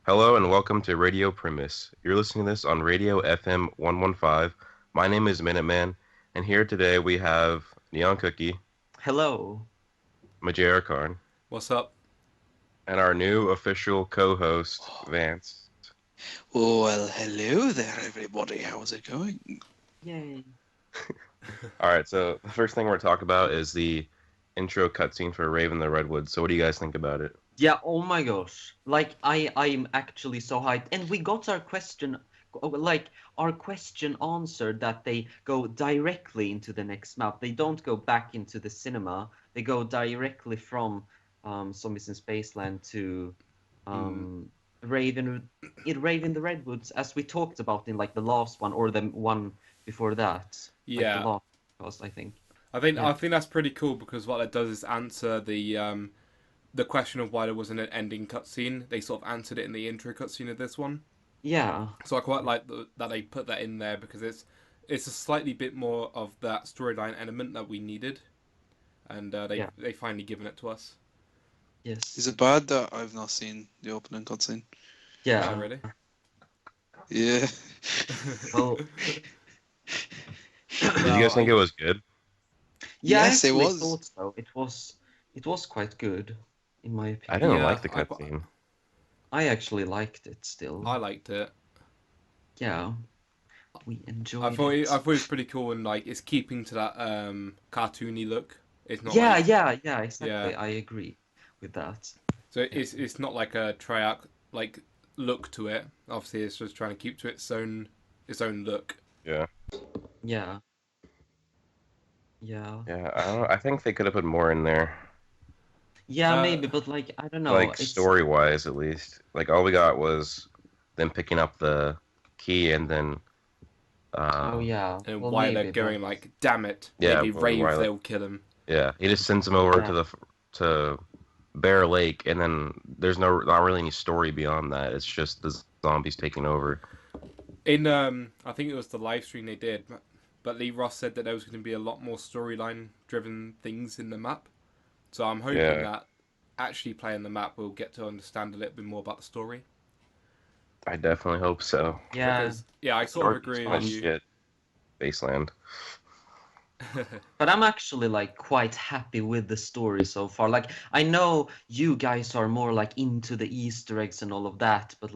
Hello and welcome to Radio Primis. You're listening to this on Radio FM 115. My name is Minuteman, and here today we have Neon Cookie, Hello. Majera Karn, What's up? and our new official co-host, Vance. Well, hello there, everybody. How's it going? Yay. Alright, so the first thing we're talking about is the intro cutscene for Rave and the Redwoods. So what do you guys think about it? Yeah, oh my gosh. I'm actually so hyped. And we got our question answered that they go directly into the next map. They don't go back into the cinema. They go directly from Zombies in Spaceland to Rave in the Redwoods, as we talked about in the last one or the one before that. Yeah, The last podcast, I think. I think that's pretty cool because what it does is answer the question of why there wasn't an ending cutscene. They sort of answered it in the intro cutscene of this one. Yeah. So I quite like that they put that in there because it's a slightly bit more of that storyline element that we needed, and they finally given it to us. Yes. Is it bad that I've not seen the opening cutscene? Yeah. Oh, really? Yeah. Well, Did you guys think it was good? yeah, Yes, it actually was. thought so. It was quite good, in my opinion. I didn't Yeah, like the cutscene. I actually liked it still. I liked it. Yeah, we I enjoyed thought it. it was pretty cool and it's keeping to that cartoony look. It's not Yeah, like, yeah, exactly. Yeah. I agree with that. so it's not like a Treyarch look to it. Obviously, it's just trying to keep to its own look. Yeah. Yeah. Yeah. Yeah, I don't know. I think they could have put more in there. Yeah, maybe, but I don't know. Like It's story-wise, at least. Like all we got was them picking up the key and then oh yeah. And Well, why maybe, they're going but damn it, Yeah, maybe well, Rave, why- they'll kill him. yeah, he just sends him over Yeah. to Bear Lake, and then there's not really any story beyond that. It's just the zombies taking over. In I think it was the live stream they did, but Lee Ross said that there was going to be a lot more storyline driven things in the map. So I'm hoping Yeah. that actually playing the map we'll get to understand a little bit more about the story. I definitely hope so. yeah. Because I sort of agree Story's with you. shit. Spaceland. But I'm actually quite happy with the story so far. I know you guys are more into the Easter eggs and all of that, but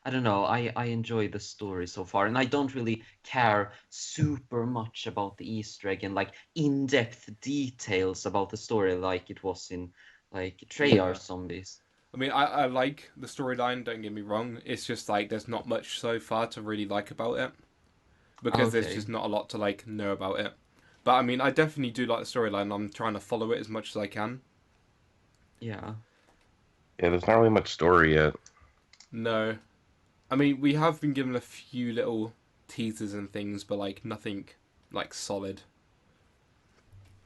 I don't know, I enjoy the story so far, and I don't really care super much about the Easter egg and in-depth details about the story like it was in Treyarch Zombies. I mean, I like the storyline, don't get me wrong. It's just there's not much so far to really like about it. Because there's Okay. just not a lot to know about it. But I mean, I definitely do like the storyline. I'm trying to follow it as much as I can. Yeah. Yeah, there's not really much story yet. No. I mean, we have been given a few little teasers and things, but nothing solid.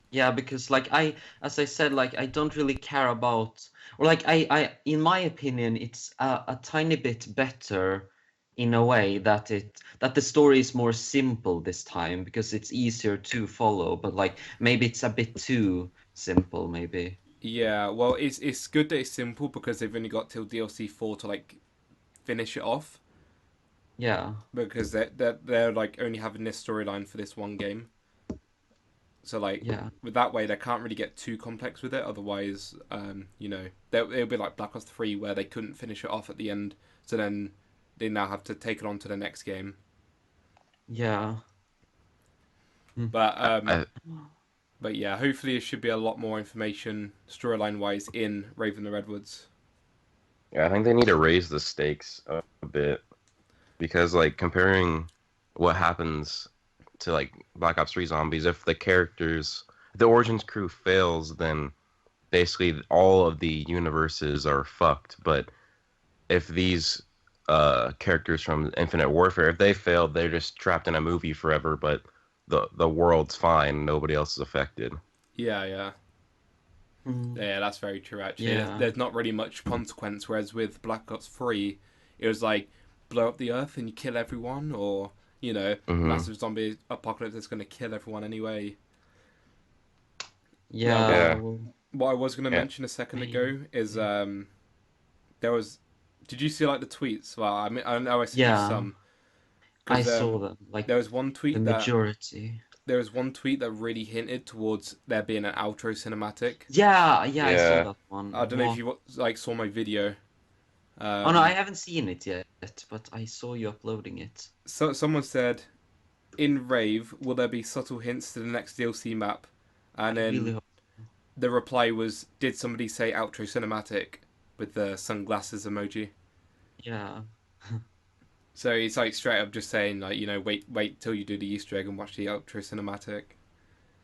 Yeah, because as I said, I don't really care about, or I in my opinion, it's a tiny bit better in a way that the story is more simple this time because it's easier to follow. But maybe it's a bit too simple, maybe. Yeah, well, it's good that it's simple because they've only got till DLC 4 to finish it off. Yeah. Because they're only having this storyline for this one game. So Yeah. with that way they can't really get too complex with it. Otherwise, it'll be like Black Ops 3 where they couldn't finish it off at the end. So then they now have to take it on to the next game. Yeah. But but yeah, hopefully it should be a lot more information storyline wise in Rave and the Redwoods. Yeah, I think they need to raise the stakes a bit because comparing what happens to Black Ops 3 Zombies, if the Origins crew fails, then basically all of the universes are fucked. But if these characters from Infinite Warfare, if they fail, they're just trapped in a movie forever, but the world's fine, nobody else is affected. Yeah, Mm. that's very true actually. Yeah. There's not really much consequence, whereas with Black Ops 3, it was blow up the earth and you kill everyone, or massive zombie apocalypse that's going to kill everyone anyway. Yeah. Yeah. well, What I was going to Yeah. mention a second ago is there was Did you see like the tweets? Well, I mean, I know I sent you Yeah, some. I Because saw them. Like there was one the tweet that majority. there was one tweet that really hinted towards there being an outro cinematic. Yeah, yeah, I saw Yeah. that one. I don't know if What? you like saw my video. Oh no, I Um, haven't seen it yet, but I saw you uploading it. so someone said, in Rave, will there be subtle hints to the next DLC map? And I really then hope. the reply was, did somebody say outro cinematic with the sunglasses emoji? Yeah. So it's like straight up just saying like, wait till you do the Easter egg and watch the outro cinematic.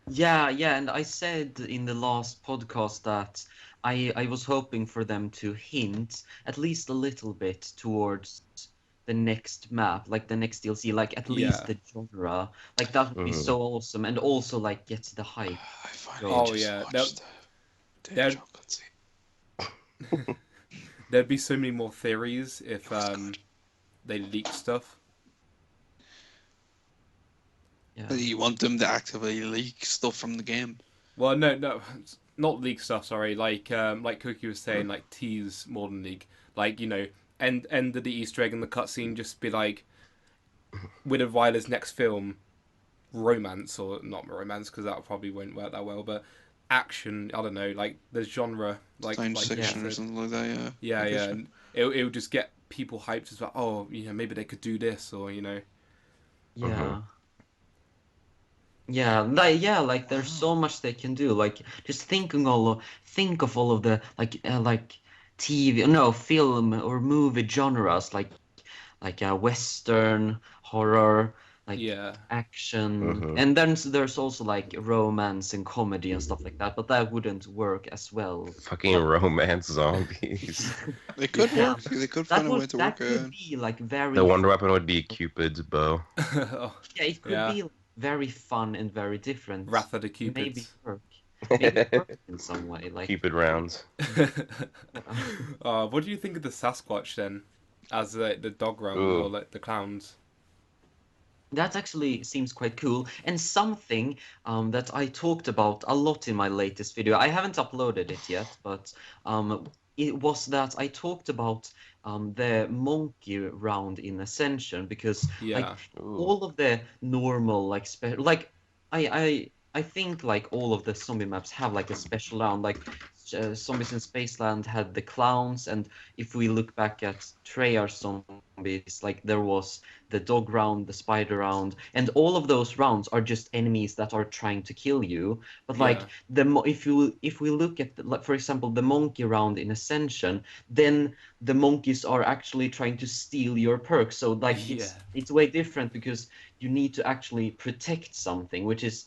Yeah, yeah, and I said in the last podcast that I was hoping for them to hint at least a little bit towards the next map, like the next DLC, like at least Yeah. the genre. Like that would be so awesome, and also like get the hype. I finally Oh, just yeah, watched the that- chocolate scene. There'd be so many more theories if good. they leak stuff. Yeah. You want them to actively leak stuff from the game. Well, no, not leak stuff. Sorry, like Cookie was saying, like tease more than leak. Like end of the Easter egg in the cutscene, just be like, Winter Ryler's next film, romance or not romance because that probably won't work that well, but action. I don't know, like the genre, like Science fiction yeah, or something like that, yeah. yeah, Okay, yeah. sure. And it'll just get people hyped as well. Oh, maybe they could do this, or Yeah. Like there's so much they can do. Like just think of all of the like TV, no, film or movie genres like Western, horror, like yeah. action, and then there's also like romance and comedy and stuff like that. But that wouldn't work as well. Fucking romance zombies. They could Yeah. work. They could That find a way to that work could be like very The wonder weapon would be Cupid's bow. Oh, yeah, it could Yeah. be very fun and very different. Wrath of the Maybe Cupids. work. Maybe work in some way. Like Cupid rounds. What do you think of the Sasquatch then, as the dog round Ooh. or like the clowns? that actually seems quite cool, and something that I talked about a lot in my latest video. I haven't uploaded it yet, but it was that I talked about the monkey round in Ascension because Yeah. like Ooh. all of the normal like I think like all of the zombie maps have like a special round. Like Zombies in Spaceland had the clowns, and if we look back at Treyarch zombies, like there was the dog round, the spider round, and all of those rounds are just enemies that are trying to kill you. But like Yeah. if we look at like for example the monkey round in Ascension, then the monkeys are actually trying to steal your perks. So like it's way different because you need to actually protect something, which is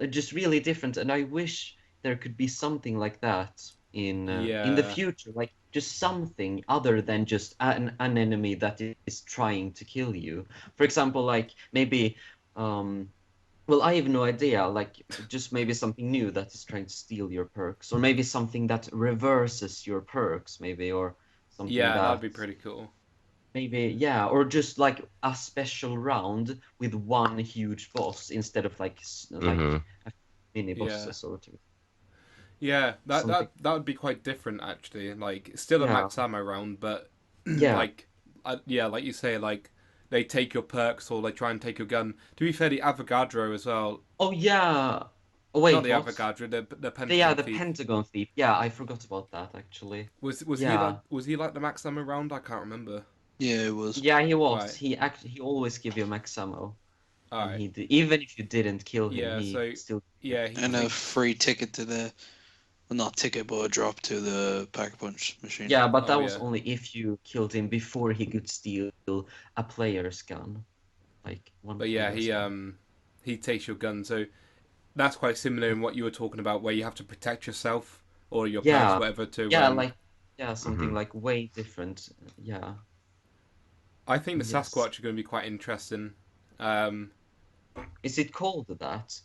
just really different. And I wish there could be something like that in the future, like just something other than just an enemy that is trying to kill you. For example, like maybe well, I have no idea, like just maybe something new that is trying to steal your perks, or maybe something that reverses your perks, maybe, or something That'd be pretty cool. maybe, yeah, or just like a special round with one huge boss instead of like mini bosses or two. Yeah, that Something. that would be quite different actually. Like still a Yeah. max ammo round, but Yeah. like like you say, like they take your perks or they try and take your gun. To be fair, the Avogadro as well. Oh yeah. Oh wait, Not the what? Avogadro, the Pentagon Yeah, the Thief. Pentagon Thief. Yeah, I forgot about that actually. Was Yeah. he like the max ammo round? I can't remember. Yeah, it was. Yeah, he was. Right. He always give you max ammo. And Alright. he did, even if you didn't kill him, Yeah, he so- still. Yeah, And a free ticket to the, well, not ticket, but a drop to the Pack-a-Punch machine. Yeah, but that Oh, was yeah. only if you killed him before he could steal a player's gun, like one. But yeah, player's gun. he takes your gun, so that's quite similar in what you were talking about, where you have to protect yourself or your Yeah. perks, whatever. To Yeah, something like way different. Yeah. I think the Yes. Sasquatch are going to be quite interesting. Is it called that?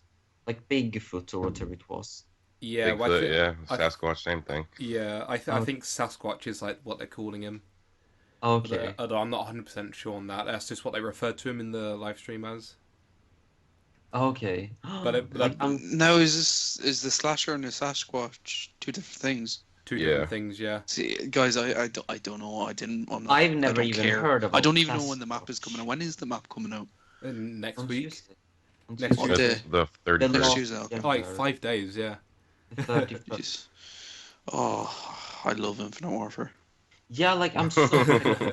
Like Bigfoot or whatever it was. Yeah, well, Bigfoot, yeah. I- Sasquatch, same thing. yeah. I Oh. think Sasquatch is like what they're calling him. Okay. Although I'm not 100% sure on that. That's just what they referred to him in the live stream as. Okay. But like it- Now, is the slasher and the Sasquatch two different things? two Yeah. different things. Yeah. See, guys, I don't know. I've I never don't even care. heard about I don't even know when the map Sasquatch. is coming out. When is the map coming out? Next On week. Tuesday. On Next Tuesday. What day? The The 31st. last Tuesday, okay. Like January, 5 days. Yeah. the 31st. Jeez. Oh, I love Infinite Warfare. Yeah, like I'm so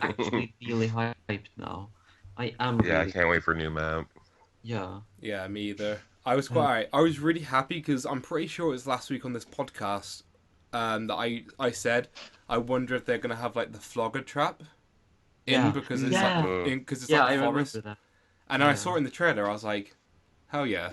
actually really hyped now. I am Yeah, I really. can't wait for new map. Yeah. Yeah, me either. I was quite. I was really happy because I'm pretty sure it was last week on this podcast that I said I wonder if they're gonna have like the flogger trap in Yeah. because it's Yeah. like because it's Yeah, like I the remember forest. that. And then I Yeah. saw it in the trailer. I was like, hell yeah!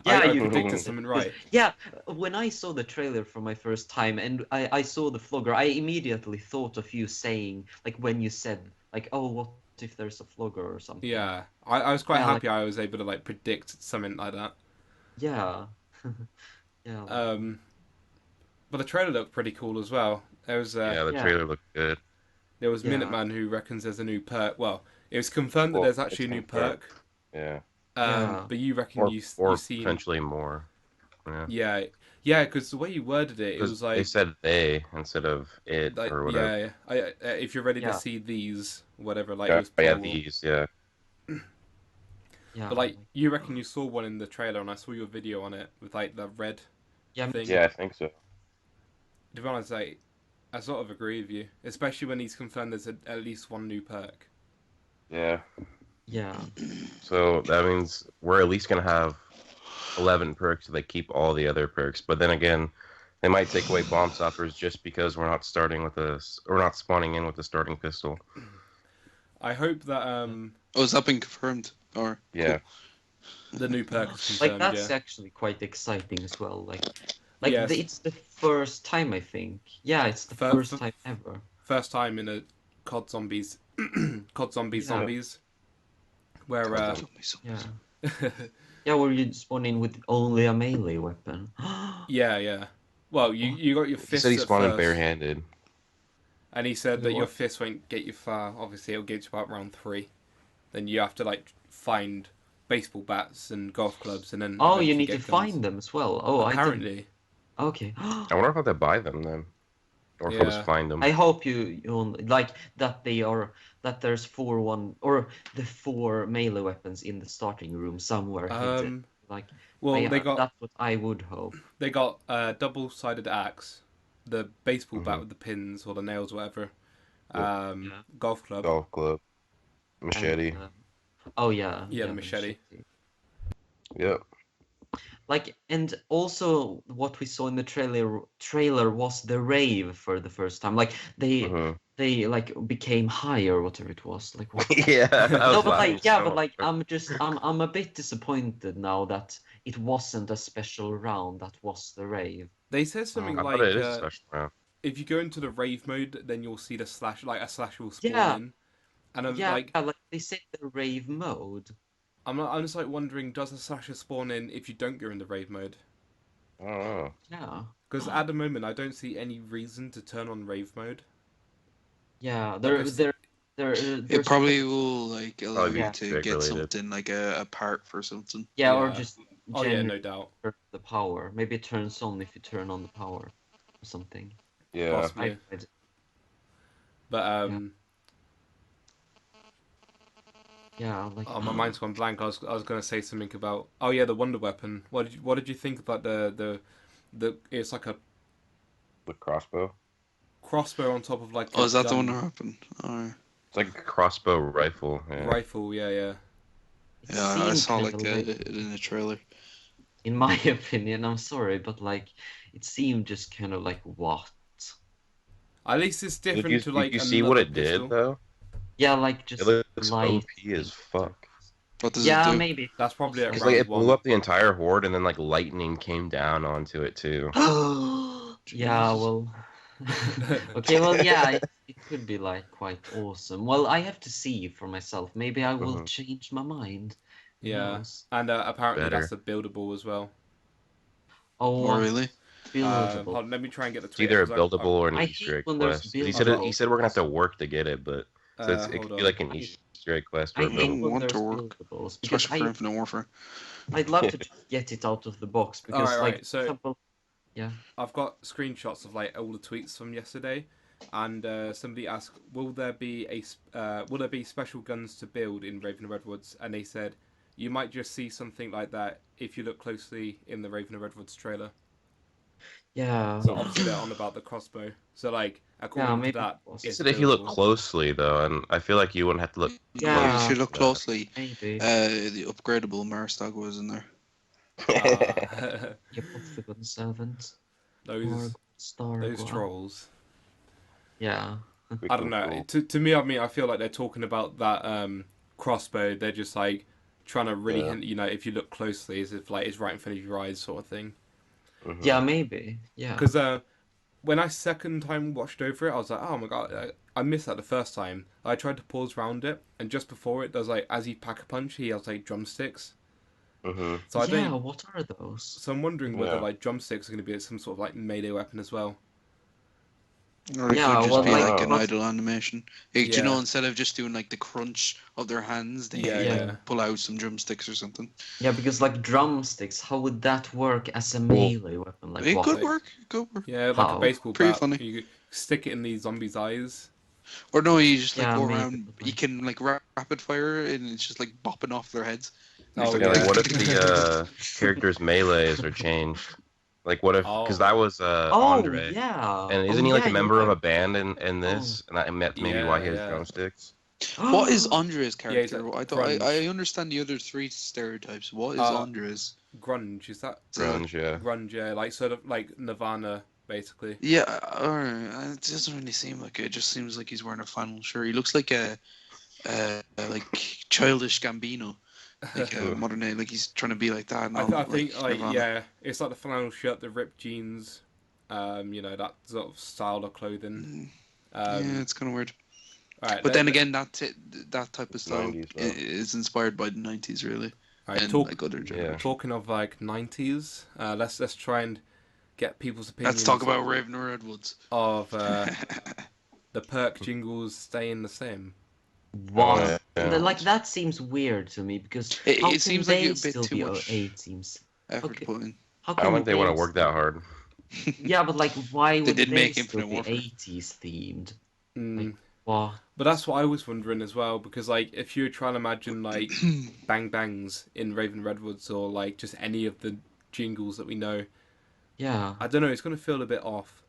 Yeah, I you predicted did. something right. Yeah, when I saw the trailer for my first time and I saw the flogger, I immediately thought of you saying, like when you said, like, oh, what if there's a flogger or something? Yeah, I was quite Yeah, happy I was able to like predict something like that. Yeah. Yeah. But the trailer looked pretty cool as well. There was Yeah, the Yeah. trailer looked good. there was Yeah. Minuteman who reckons there's a new perk. Well, it was confirmed that Well, there's actually a it's new confirmed. perk. Yeah. Yeah. But you reckon Or you seen potentially more. Yeah. yeah, because the way you worded it, it Because was they like said they instead of it like or whatever. yeah. If you're ready Yeah. to see these, whatever, like Yeah, it was yeah, plural. these, yeah. Yeah. But like you reckon you saw one in the trailer, and I saw your video on it with like the red Yeah, thing. Yeah, I think so. To be honest, like, I sort of agree with you, especially when he's confirmed there's at least one new perk. Yeah. Yeah. So that means we're at least gonna have 11 perks. They keep all the other perks, but then again, they might take away bomb stoppers just because we're not spawning in with the starting pistol. I hope that Oh, has that been confirmed? Or Yeah. the new perk is Like confirmed. that's Yeah. actually quite exciting as well. Like Yes. it's the first time I think. Yeah, it's the Fir- first fir- time ever. First time in a COD Zombies, COD Zombies Yeah. Zombies, where Yeah. Yeah, where you spawn in with only a melee weapon. yeah. Well, you got your He fist said he at spawned in first, barehanded. and he said that What? your fist won't get you far. Obviously, it'll get you about round 3. Then you have to like find baseball bats and golf clubs, and then Oh, you eventually need to get guns. find them as well. Oh, I didn't. Apparently, Okay. I wonder if I have to buy them then, or if we'll just Yeah. find them. I hope you only like that there's 4 melee weapons in the starting room somewhere hidden. Like well, they got that's what I would hope. They got a double-sided axe, the baseball bat Mhm. with the pins or the nails, whatever. Yeah. Golf club. Golf club, machete. And, oh yeah. Yeah, the machete. Yep. Like, and also what we saw in the trailer was the rave for the first time. Like Mhm. they like became high or whatever it was. Like what? Yeah. I No, was but laughing like yeah, so but like hard. I'm a bit disappointed now that it wasn't a special round that was the rave. They said something I like, thought it is a special round. if you go into the rave mode, then you'll see a slash will spawn Yeah. in. And I'm Yeah, like, like they said the rave mode. I'm just like wondering, does a slasher spawn in if you don't go in the rave mode? I don't know. Yeah. Because at the moment, I don't see any reason to turn on rave mode. Yeah, I've there it there's probably will like allow Probably you yeah. to trick get related. something like a part for something. yeah, or Yeah. just Oh yeah, no generate doubt. the power. Maybe it turns on if you turn on the power or something. Yeah. Possibly. I But yeah, like oh, my mind's gone blank. I was gonna say something about the wonder weapon. What did you think about the it's like a The crossbow. crossbow on top of like Oh, a is that the one gun. that happened? Alright. It's like a crossbow rifle. Yeah. Rifle? Yeah. it Yeah, I seemed saw kinda like it in the trailer. in my opinion, I'm sorry, but like it seemed just kind of like what? At least it's different Did to you, like did you see what another it pistol. did though? Yeah, like It just looks light. OP as fuck. What does Yeah, it do? maybe. That's probably at It's round like it one. blew up the entire horde, and then like lightning came down onto it too. Yeah, Jesus. well. Okay, well, yeah, it could be like quite awesome. Well, I have to see for myself. Maybe I will Mhm. change my mind. Who Yeah. knows? And apparently Better. that's a buildable as well. Oh, Oh, really? buildable. Hold on, let me try and get the It's either a Twitter, 'cause buildable or an I Easter hate egg when there's quest. He buildable. said we're gonna have to work to get it, but so it hold could on. be like an Easter egg quest or I a hate don't buildable. when want there's to work, buildables because Especially for Infinite Warfare. I'd love to just get it out of the box because, Alright, like, right, so- for example, Yeah. I've got screenshots of like all the tweets from yesterday, and somebody asked, will there be special guns to build in Raven and Redwoods? And they said, you might just see something like that if you look closely in the Raven and Redwoods trailer. Yeah. So obviously they're on about the crossbow. So like Yeah, according to maybe that, possible. it's Said if you look buildable. closely though, and I feel like you wouldn't have to look Yeah. If you look close closely, Maybe. the upgradable Marstag was in there. Ah, Yeah, Octagon Servant. those Star. trolls. Yeah. I don't know. To me, I mean, I feel like they're talking about that crossbow. They're just like trying to really hint, you know, if you look closely, as if like it's right in front of your eyes, sort of thing. Mhm. Yeah, maybe. Yeah. Because when I second time watched over it, I was like, oh my god, I missed that the first time. I tried to pause around it, and just before it does like as he pack a punch, he has like drumsticks. Mhm. So I Yeah, don't. what are those? So I'm wondering whether Yeah. like drumsticks are going to be some sort of like melee weapon as well. Or it Yeah, could just well, be like, like an but- idle animation. Like, Yeah. you know, instead of just doing like the crunch of their hands, they Yeah. pull out some drumsticks or something. Yeah, because like drumsticks, how would that work as a melee weapon? Like It what? could work. It could work. Yeah, like How? a baseball Pretty bat. funny. You could stick it in these zombies' eyes. Or no, you just like Yeah, go maybe, around. but, You like- can like rapid fire, and it's just like bopping off their heads. And Oh, it's Yeah, like yeah. what if the characters' melees are changed? Like what if, because that was Oh, Andre, yeah. and Oh, isn't he like yeah, a you're member of a right. band in this? And that's maybe why he has Yeah. drumsticks. What is Andre's Yeah, he's character? like I understand the other three stereotypes. What is Andre's? Grunge, is that? Grunge, yeah. Grunge, yeah. Like sort of like Nirvana, basically. Yeah, alright. It doesn't really seem like it. It just seems like he's wearing a flannel shirt. He looks like a like childish Gambino, like a modern day. Like he's trying to be like that. And all, I think like Nirvana. yeah, it's like the flannel shirt, the ripped jeans, you know, that sort of style of clothing. Yeah, it's kind of weird. Alright, But then again, that type of style 90s, though. is inspired by the 90s, really, alright, and like other generations. talking of like 90s, let's try and get people's opinions. Let's talk about Raven or Redwoods. Of the perk jingles staying the same. What? Yeah. Like that seems weird to me because It how can seems like they a bit still too be much 18s? Effort Okay. put in. How I can don't think they would have they worked that hard. Yeah, but like, why would did they make still Infinite be Warfare. 80s themed? Mm. What? But that's what I was wondering as well, because like if you're trying to imagine like bang bangs in Raven Redwoods or like just any of the jingles that we know, Yeah, I don't know, it's gonna feel a bit off.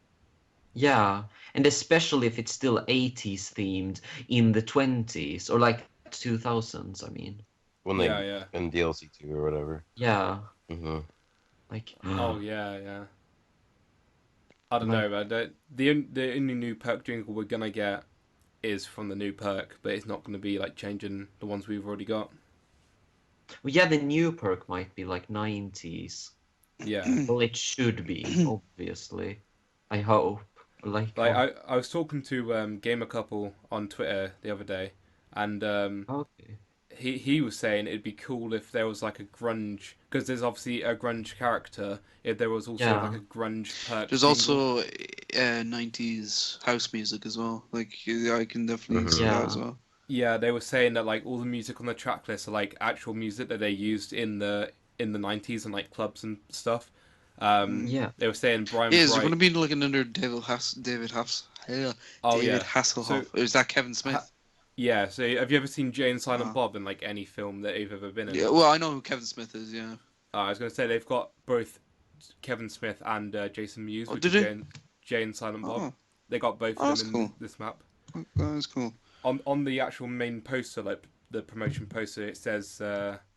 yeah, and especially if it's still 80s themed in the 20s or like 2000s. I mean, When they Yeah. in DLC 2 or whatever. yeah, Hmm. like Oh yeah. I don't Like- know, but the only new perk jingle we're gonna get is from the new perk, but it's not gonna be like changing the ones we've already got. well, yeah, the new perk might be like 90s. Yeah. Well, it should be, obviously. I hope. Like, Like I was talking to Gamer Couple on Twitter the other day, and okay. he was saying it'd be cool if there was like a grunge, because there's obviously a grunge character. If there was also Yeah. like a grunge perk. There's jingle. also 90s house music as well. Like I can definitely see Yeah. that as well. Yeah, they were saying that like all the music on the track list are like actual music that they used in the 90s and like clubs and stuff. Yeah. They were saying Brian Yeah, is there Bright. going to be like another David Oh yeah. Hasselhoff? So- Or is that Kevin Smith? Yeah, so have you ever seen Jay and Silent Oh. Bob in like any film that you've ever been in? Yeah, well, I know who Kevin Smith is. Yeah. I was going to say they've got both Kevin Smith and Jason Mewes, Oh, which did is they? Jay and Silent Bob. Oh, They got both Oh, of that's them in cool. this map. that is cool. On the actual main poster, like the promotion poster, it says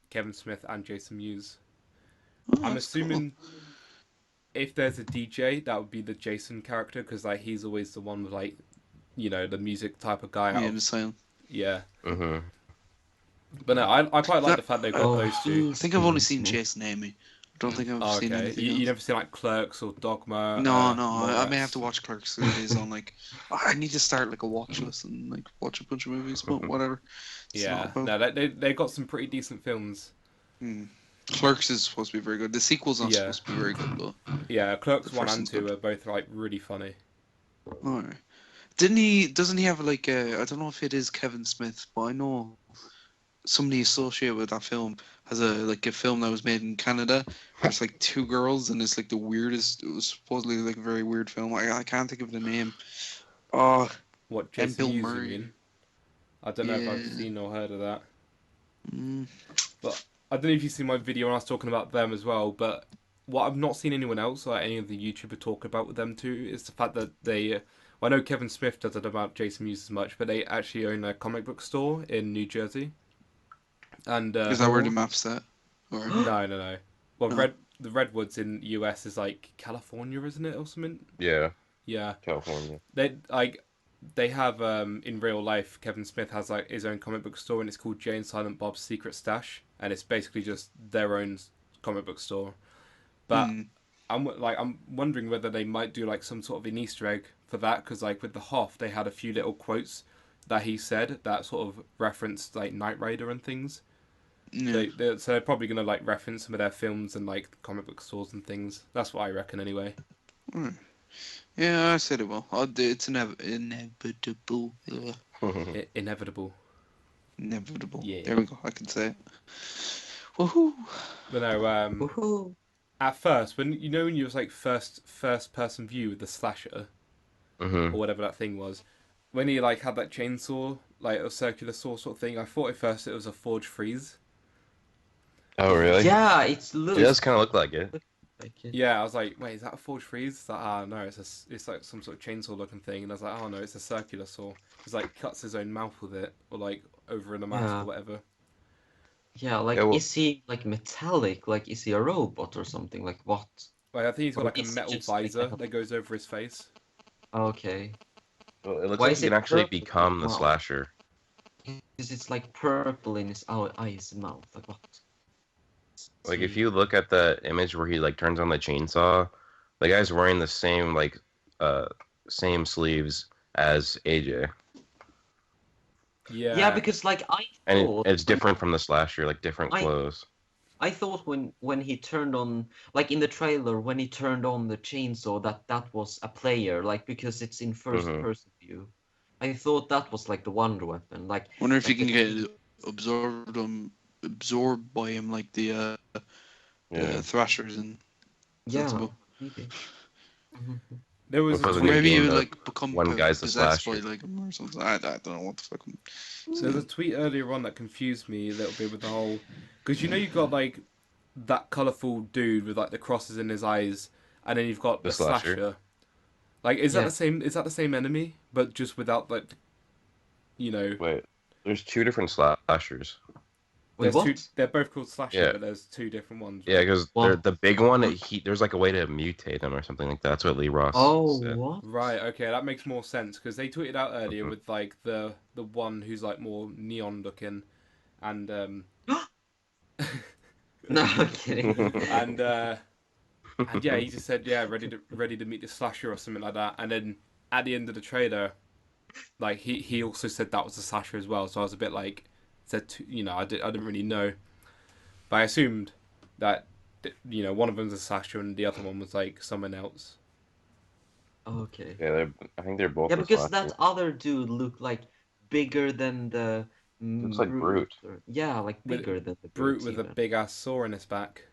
Kevin Smith and Jason Mewes. Oh, I'm that's cool. assuming if there's a DJ, that would be the Jason character, because like he's always the one with like, you know, the music type of guy. Yeah, the silent. Yeah. Hmm. But no, I quite like the fact they got Oh, those two. I think I've only seen Smith. Jason Amy. I don't think I've Oh, seen okay. anything You else. never seen like Clerks or Dogma? No, I Mallrats? may have to watch Clerks. It is on like I need to start like a watch list and like watch a bunch of movies, but whatever. It's Yeah, not about- no, they got some pretty decent films. Clerks is supposed to be very good. The sequel's not Yeah. supposed to be very good though. Yeah, Clerks The 1 first and one's 2 good. are both like really funny. Alright. Doesn't he have like a, I don't know if it is Kevin Smith, but I know somebody associated with that film has a film that was made in Canada. Where it's like two girls, and it's like the weirdest. It was supposedly like a very weird film. I can't think of the name. Oh, What, and Jason Bill Hughes, Murray. you mean? I don't know if I've Yeah. seen or heard of that. Mm. But I don't know if you've seen my video when I was talking about them as well, but what I've not seen anyone else or any of the YouTuber talk about with them too is the fact that they... well, I know Kevin Smith doesn't about Jason Mewes as much, but they actually own a comic book store in New Jersey. And Is that where the map's at? Or no. Well, No. the Redwoods in the US is like California, isn't it, or something? Yeah, Yeah. California. They have in real life, Kevin Smith has like his own comic book store, and it's called Jay and Silent Bob's Secret Stash, and it's basically just their own comic book store. But I'm wondering whether they might do like some sort of an Easter egg for that, because like with the Hoff, they had a few little quotes that he said that sort of referenced like Knight Rider and things. Yeah. So they're probably gonna like reference some of their films and like comic book stores and things. That's what I reckon anyway. Alright. Yeah, I said it well. It's inevitable. Ugh. Inevitable. Inevitable. Yeah. There we go. I can say it. Woohoo! But no, Woohoo! at first, when you was like first person view with the slasher Hmm. or whatever that thing was, when he like had that chainsaw, like a circular saw sort of thing, I thought at first it was a Forge Freeze. Oh, really? Yeah, it It looks does kind of look like it. like it. Yeah, I was like, wait, is that a Forge Freeze? It's like, no, it's like some sort of chainsaw looking thing, and I was like, oh no, it's a circular saw. It's like cuts his own mouth with it, or like over in a mask Yeah. or whatever. Yeah, like Yeah, well- is he like metallic? Like is he a robot or something? Like what? Like, I think he's got Or like a is it metal just like visor metal? that goes over his face. Okay, Well, it looks Why like is he can it actually purple? become the Wow. slasher. because it's like purple in his eyes and mouth. Like what? Like, if See. you look at the image where he like turns on the chainsaw, the guy's wearing the same same sleeves as AJ, Yeah. Yeah, because like I and thought it's different from the slasher, like different I- clothes. I thought when he turned on, like in the trailer, when he turned on the chainsaw, that was a player, like because it's in first Mhm. person view. I thought that was like the wonder weapon, like. Wonder if you like can the- get absorbed by him like the Yeah. Thrashers and Yeah, Zetsubou. maybe. Mhm. There was Because a of the tweet, Maybe game you mode, like become one guy's the possessed by slasher. like him or something. I don't know what the fuck. there was a tweet earlier on that confused me a little bit with the whole, because you've got like that colourful dude with like the crosses in his eyes, and then you've got The the slasher. slasher. Like, is that Yeah. the same? Is that the same enemy, but just without like, Wait, there's two different slashers. Wait, there's what? two. They're both called slasher, Yeah. but there's two different ones. Yeah, because Well- the big one, there's like a way to mutate him or something like that. That's what Lee Ross Oh, said. what? Right. Okay, that makes more sense because they tweeted out earlier with like the one who's like more neon looking, and No, I'm kidding. and yeah, he just said ready to meet the slasher or something like that. And then at the end of the trailer, like he also said that was the slasher as well. So I was a bit like I didn't really know, but I assumed that one of them's a slasher and the other one was like someone else. Okay. Yeah, I think they're both. Yeah, the because slasher. that other dude looked like bigger than the. Looks like Brute. Yeah, like With- bigger than the Brute Brutes with a even. big ass saw in his back.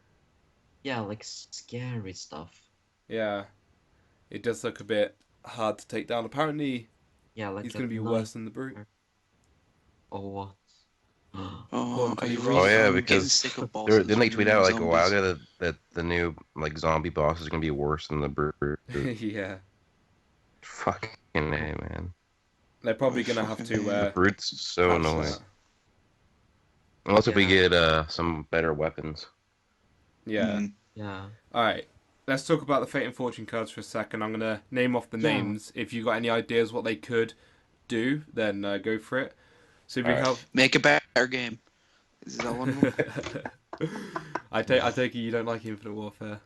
Yeah, like scary stuff. Yeah, it does look a bit hard to take down. Apparently, Yeah, like he's a going to be knife worse than the Brute. or what? Oh, Tony I Ross. really Oh, yeah, am because getting sick of bosses. Didn't they tweet out like a zombies. while ago that the new like zombie boss is gonna be worse than the Brute? Yeah, Fucking A, man. they're probably going to have Fucking to. The Brute's so patch annoying. that. Unless if we Yeah. get some better weapons. Yeah. Mm. Yeah. All right. Let's talk about the Fate and Fortune cards for a second. I'm gonna name off the Yeah. names. If you got any ideas what they could do, then go for it. So if you Alright. have, Make a better game. Is that one? Of them? I take it you don't like Infinite Warfare.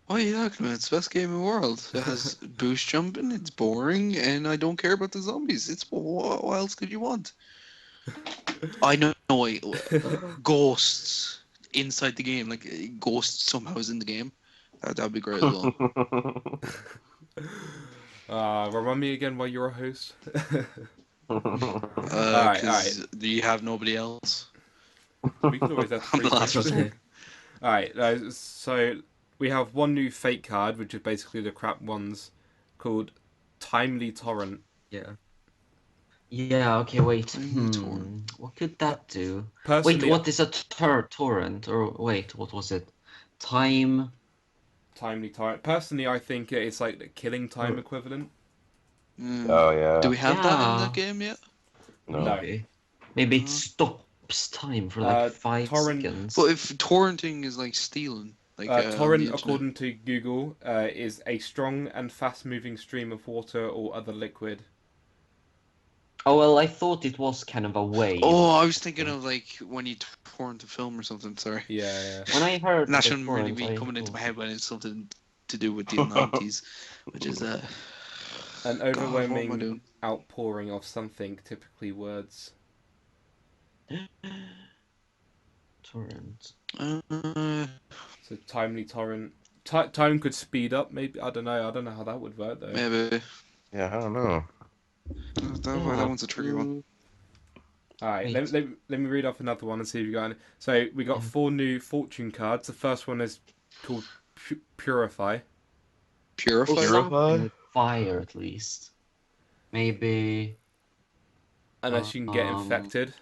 What are you talking about? It's the best game in the world. It has boost jumping, it's boring, and I don't care about the zombies. It's what else could you want? I know ghosts inside the game, like ghosts somehow is in the game. That'd be great as well. Remind me again why you're a host. Alright. Alright. Do you have nobody else? We can always have I'm three the last questions. one. All right, so we have one new fake card, which is basically the crap ones, called Timely Torrent. Yeah. Yeah, okay, wait. Torrent. What could that do? Wait, Personally, what is a torrent? Or wait, what was it? Time. Timely Torrent. Personally, I think it's like the killing time equivalent. Oh yeah. Do we have that in the Yeah. game yet? No. Maybe. Maybe it No. stops time for like 5 seconds. But if torrenting is like stealing, like on the Torrent, internet. according to Google, is a strong and fast-moving stream of water or other liquid. Oh well, I thought it was kind of a wave. Oh, I was thinking of like when you torrent a film or something. Sorry. Yeah. When I heard That the shouldn't really torrent, be I coming into my thought- head when it's something to do with the Illuminati's, which is An God, what am I overwhelming doing? outpouring of something, typically words. torrent. So timely torrent. Time could speed up, maybe. I don't know. I don't know how that would work though. Maybe Yeah, I don't know. that one's a tricky one. All right, Wait. let me read off another one and see if you got any. So we got 4 new fortune cards. The first one is called Purify. Purify. Well, Purify? something with fire at least. Maybe. Unless you can get Um, infected,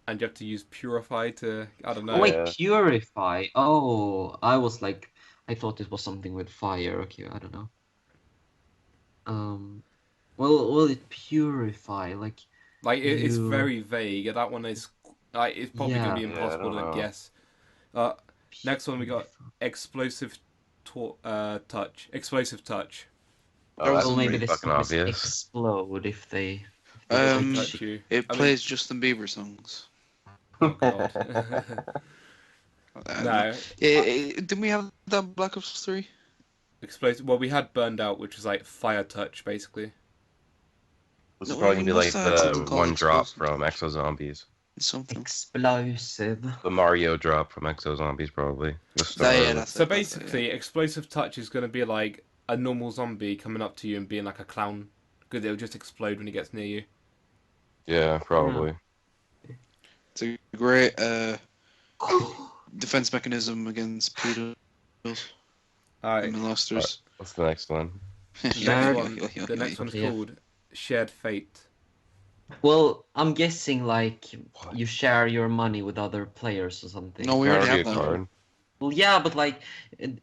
and you have to use Purify to. I don't know. Oh wait, Yeah. purify. Oh, I thought it was something with fire. Okay, I don't know. Will it purify? Like, It's you- very vague. That one is like it's probably gonna be Yeah. Yeah, I impossible don't to know. guess. Next one we got explosive touch. Explosive touch. Oh, That was that's well, maybe pretty the fucking zombies obvious. explode if they. Touch you. It I mean- plays Justin Bieber songs. Oh, God. No, Didn't we have that in Black Ops 3? explosive. Well, we had burned out, which was like fire touch, basically. This No, is probably gonna be we like must have something the called one drop explosive. from Exo Zombies. Something. Explosive. The Mario drop from Exo Zombies, probably. The star. Yeah, that's So it, that's it, basically, explosive touch is going to be like a normal zombie coming up to you and being like a clown, because it'll just explode when he gets near you. Yeah, probably. It's a great defense mechanism against pedophiles Alright, and molesters. What's the next one? the next one's Yeah. called Shared Fate. Well, I'm guessing like you share your money with other players or something. No, we That already would be have a that. card. Well, yeah, but like,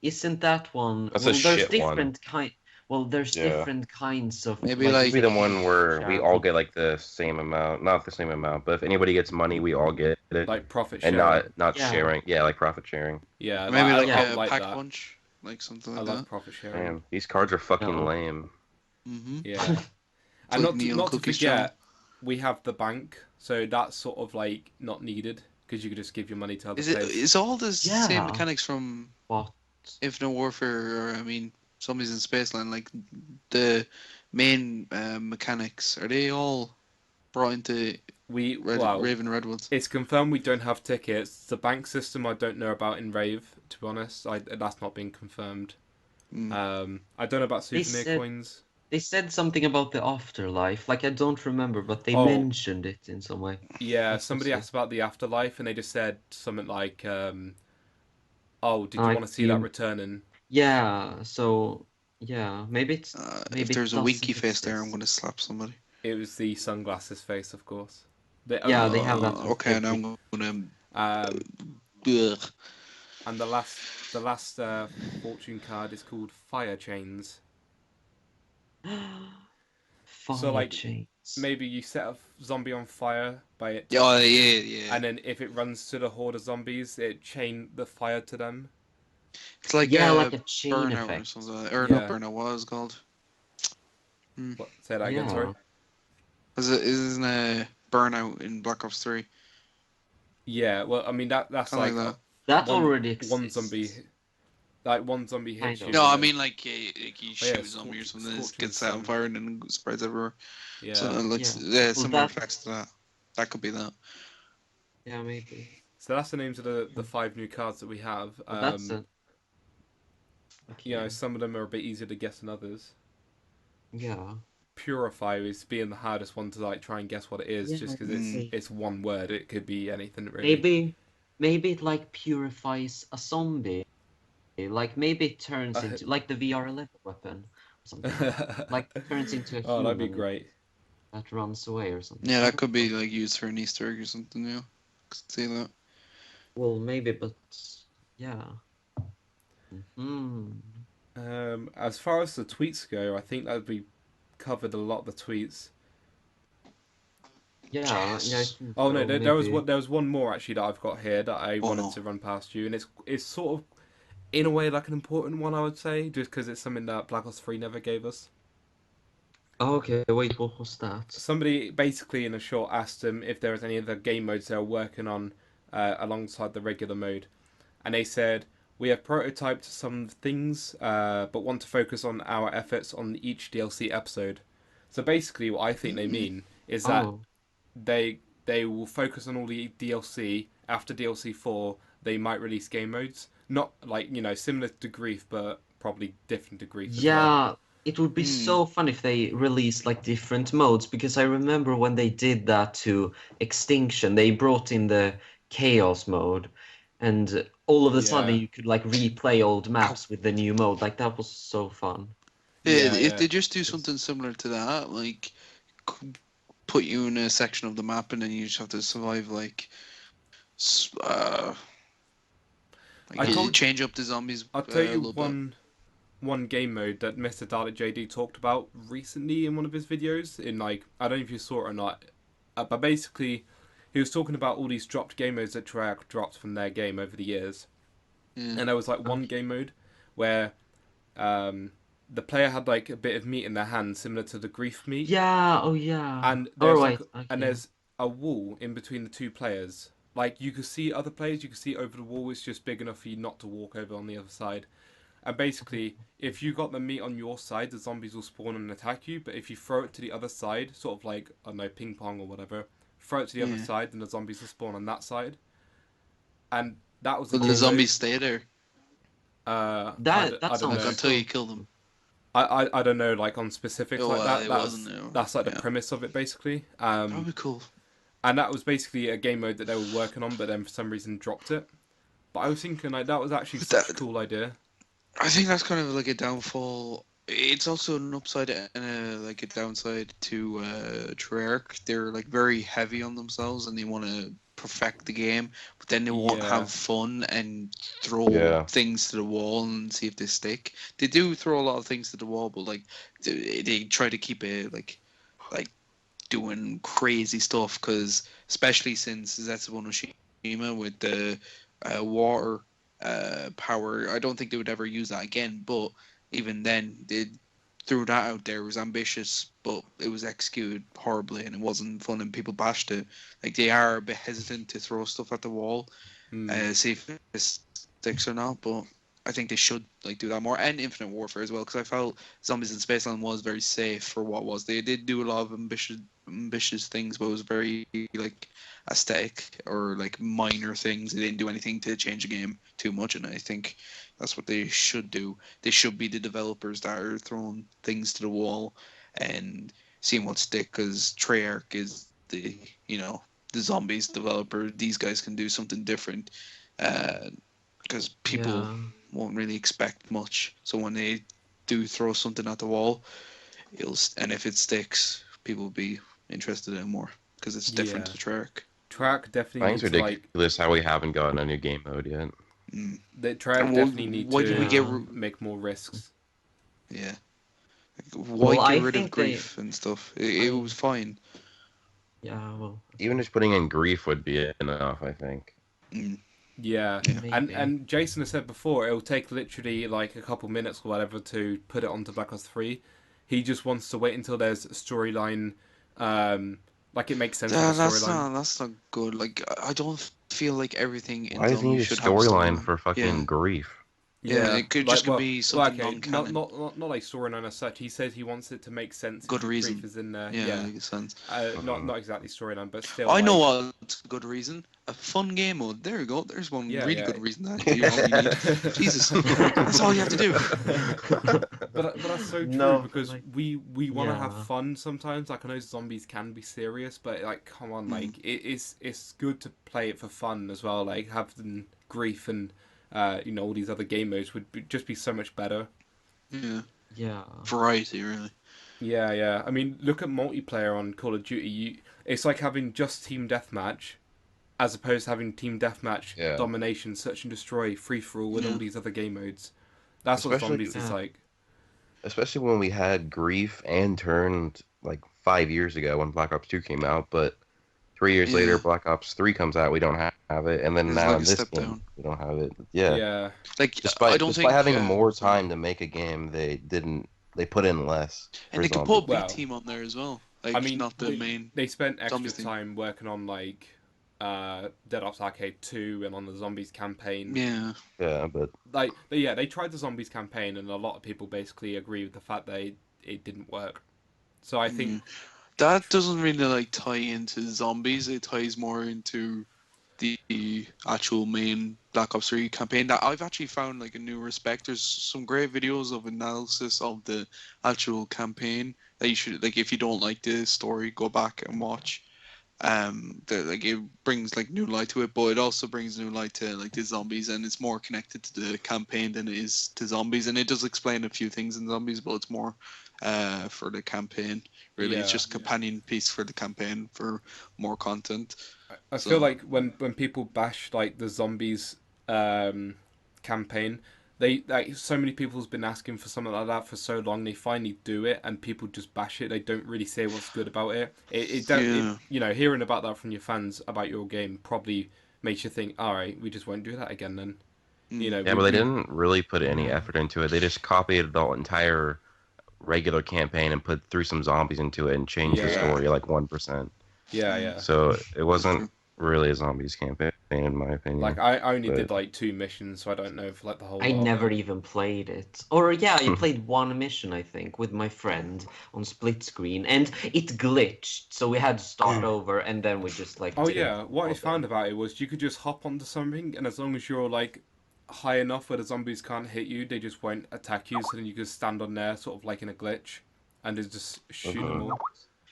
isn't that one? That's a well, there's shit one. different kind. Well, there's Yeah. different kinds of. Maybe, like- It'd be the one where we share. all get like the same amount, not the same amount, but if anybody gets money, we all get it, Like profit and sharing. not Yeah. sharing. Yeah, like profit sharing. Yeah, Maybe like I a like pack that. punch, like something I like love that. profit sharing. Man, these cards are fucking No. lame. Mm-hmm. Yeah. And like not Neil to Cookie's forget, channel. we have the bank, so that's sort of like not needed because you could just give your money to other Is it? players. Is all the same Yeah. mechanics from What? Infinite Warfare, or I mean, Zombies in Spaceland? Like the main mechanics, are they all brought into Well, Rave and Redwoods? it's confirmed we don't have tickets. The bank system I don't know about in Rave, to be honest. That's not been confirmed. Mm. I don't know about They souvenir said- coins. They said something about the afterlife. Like I don't remember, but they Oh. mentioned it in some way. Yeah, That's somebody awesome. asked about the afterlife, and they just said something like, "Oh, did you Like want to see that you- returning?" Yeah. So yeah, maybe it's. Maybe If it there's a doesn't winky face there, I'm exist. going to slap somebody. It was the sunglasses face, of course. Yeah, they have that for Okay, now Vicky. I'm going Um, to. and the last fortune card is called Fire Chains. Fire like, chains. Maybe you set a zombie on fire by it, Oh, yeah. and then if it runs to the horde of zombies, it chain the fire to them. It's like Yeah, a like a chain burnout or effect. something. Or Yeah. not burnout, what is it called? What? Say that again, Yeah. sorry. Isn't a burnout in Black Ops 3? Yeah, well, I mean that's Kinda like like that. That one- already exists. one zombie, like one zombie hits I you. know. No, I and mean like you shoot yeah, a zombie or something, it scorching gets set on sun. fire and then it spreads everywhere. then- So yeah. like Yeah. similar that- effects to that. That could be that. Yeah, maybe. So that's the names of the 5 new cards that we have. But that's it. Okay. You know, some of them are a bit easier to guess than others. Yeah. Purify is being the hardest one to like try and guess what it is, Yeah, just because I see. it's one word. It could be anything really. Maybe maybe it like purifies a zombie. Like maybe it turns into like the VR11 weapon or something. Like turns into a Oh, that'd be human great. that runs away or something. Yeah, I that don't could be know. like used for an Easter egg or something. Yeah, could see that. Well, maybe, but yeah. Hmm. As far as the tweets go, I think that we covered a lot of the tweets. Yeah, yeah, I Yes. think Oh no, so. there Maybe. was one more actually that I've got here that I Oh wanted no. to run past you, and it's sort of in a way like an important one, I would say, just because it's something that Black Ops 3 never gave us. Oh, okay, wait, what was that? Somebody basically in a short asked them if there was any other game modes they were working on alongside the regular mode, and they said we have prototyped some things, but want to focus on our efforts on each DLC episode. So basically, what I think they mean is that Oh, they will focus on all the DLC. After DLC 4, they might release game modes, not like similar to Grief, but probably different to Grief as well. yeah. It would be Hmm. so fun if they released like different modes because I remember when they did that to Extinction, they brought in the Chaos mode, and all of a sudden Yeah, you could like replay old Ow. maps with the new mode. Like that was so fun. Yeah, yeah, if yeah. they just do something similar to that, like put you in a section of the map and then you just have to survive, like, s- uh, I like told change up the zombies I'll tell a you little bit. one game mode that Mr. Dalek JD talked about recently in one of his videos. In like, I don't know if you saw it or not, but basically, he was talking about all these dropped game modes that Treyarch dropped from their game over the years, Yeah. and there was like one Okay. game mode where the player had like a bit of meat in their hand, similar to the grief meat, Yeah. Oh yeah. and All there's like right. and Yeah. there's a wall in between the two players. Like you could see other players, you could see over the wall. It's just big enough for you not to walk over on the other side. And basically, if you got the meat on your side, the zombies will spawn and attack you. But if you throw it to the other side, sort of like, I don't know, ping pong or whatever, throw it to the other Yeah. side, then the zombies will spawn on that side. And that was a But the game mode. zombies stay there, That I that don't like, know. sounds until so you kill them. cool. I don't know, like on specifics Oh, like that. it wasn't. That's like the Yeah, premise of it, basically. probably cool. And that was basically a game mode that they were working on, but then for some reason dropped it. But I was thinking, like, that was actually But such a that, cool idea. I think that's kind of like a downfall. It's also an upside and like a downside to Treyarch. They're like very heavy on themselves and they want to perfect the game, but then they won't Yeah. have fun and throw Yeah. things to the wall and see if they stick. They do throw a lot of things to the wall, but like they try to keep it like doing crazy stuff because especially since Zetsubou No Shima with the water power, I don't think they would ever use that again. But even then, they threw that out there. It was ambitious, but it was executed horribly, and it wasn't fun, and people bashed it. Like they are a bit hesitant to throw stuff at the wall, Mm. see if it sticks or not. But I think they should like do that more, and Infinite Warfare as well, because I felt Zombies in Spaceland was very safe for what was. They did do a lot of ambitious things, but it was very like aesthetic or like minor things. They didn't do anything to change the game too much, and I think that's what they should do. They should be the developers that are throwing things to the wall and seeing what stick. Because Treyarch is the zombies developer. These guys can do something different because people Yeah. won't really expect much. So when they do throw something at the wall, and if it sticks, people will be interested in it more because it's different Yeah. to Treyarch. Treyarch definitely I think it's need to like ridiculous how we haven't gotten a new game mode yet. Mm. the Treyarch And definitely need why did we to get? Yeah. make more risks. Yeah. Why Well, get I rid of think they. grief and stuff? It was fine. Yeah. Well. Even just putting in grief would be enough, I think. Mm. Yeah. Yeah. And Maybe. Jason has said before it'll take literally like a couple minutes or whatever to put it onto Black Ops 3. He just wants to wait until there's a storyline like it makes sense for the storyline. That's not good. Like I don't feel like everything in Why doesn't he zombies use should have a storyline storyline. for fucking Yeah, grief? yeah. It could just well, be well, something okay, non-canon. not like storyline as such. He says he wants it to make sense. Good if reason. Grief is in there. Yeah, Yeah, makes sense. not exactly storyline, but still. I know Like, what's a good reason. a fun game mode. There you go. There's one Yeah, really yeah. good reason that you all you need. Jesus, that's all you have to do. But that's so true No, but, because like, we want to have yeah. fun sometimes. Like I know zombies can be serious, but like come on, like it's good to play it for fun as well. Like having grief and all these other game modes would just be so much better. Yeah, Yeah. variety really. Yeah, yeah. I mean, look at multiplayer on Call of Duty. It's like having just team deathmatch as opposed to having team deathmatch, Yeah. domination, search and destroy, free for all, and all Yeah. these other game modes. That's what Especially zombies is Yeah. like. especially when we had grief and turned like 5 years ago when Black Ops 2 came out, but 3 years Yeah. later Black Ops 3 comes out, we don't have it, and then It's now like in a this step game down. we don't have it. Yeah. Yeah, Like I Despite don't despite think having more time to make a game, they put in less and for they could put zombies. B Well, team on there as well. I Like mean, not the main they spent extra zombies team. time working on like Dead Ops Arcade 2 and on the zombies campaign. Yeah. Yeah, but They tried the zombies campaign, and a lot of people basically agree with the fact that it didn't work. So I think That doesn't really like tie into zombies. It ties more into the actual main Black Ops 3 campaign that I've actually found like a new respect. There's some great videos of analysis of the actual campaign that you should like if you don't like the story, go back and watch. Like it brings like new light to it, but it also brings new light to like the zombies, and it's more connected to the campaign than it is to zombies. And it does explain a few things in zombies, but it's more for the campaign. Really, it's Yeah. just companion piece for the campaign for more content. I So feel like when people bash like the zombies campaign, they like so many people's been asking for something like that for so long. They finally do it, and people just bash it. They don't really say what's good about it. It don't. yeah. Hearing about that from your fans about your game probably makes you think, all right, we just won't do that again then. yeah, but they didn't really put any effort into it. They just copied the entire regular campaign and threw some zombies into it and changed the Yeah. story like 1%. Yeah. So it True. wasn't really a zombies campaign in my opinion. Like I only But did like 2 missions, so I don't know if like the whole I lot. never even played it. Or yeah, I played one mission, I think, with my friend on split screen, and it glitched, so we had to start over, and then we just like. Oh didn't yeah, what I bother. found about it was you could just hop onto something, and as long as you're like high enough where the zombies can't hit you, they just won't attack you. So then you can stand on there, sort of like in a glitch, and just shoot them all.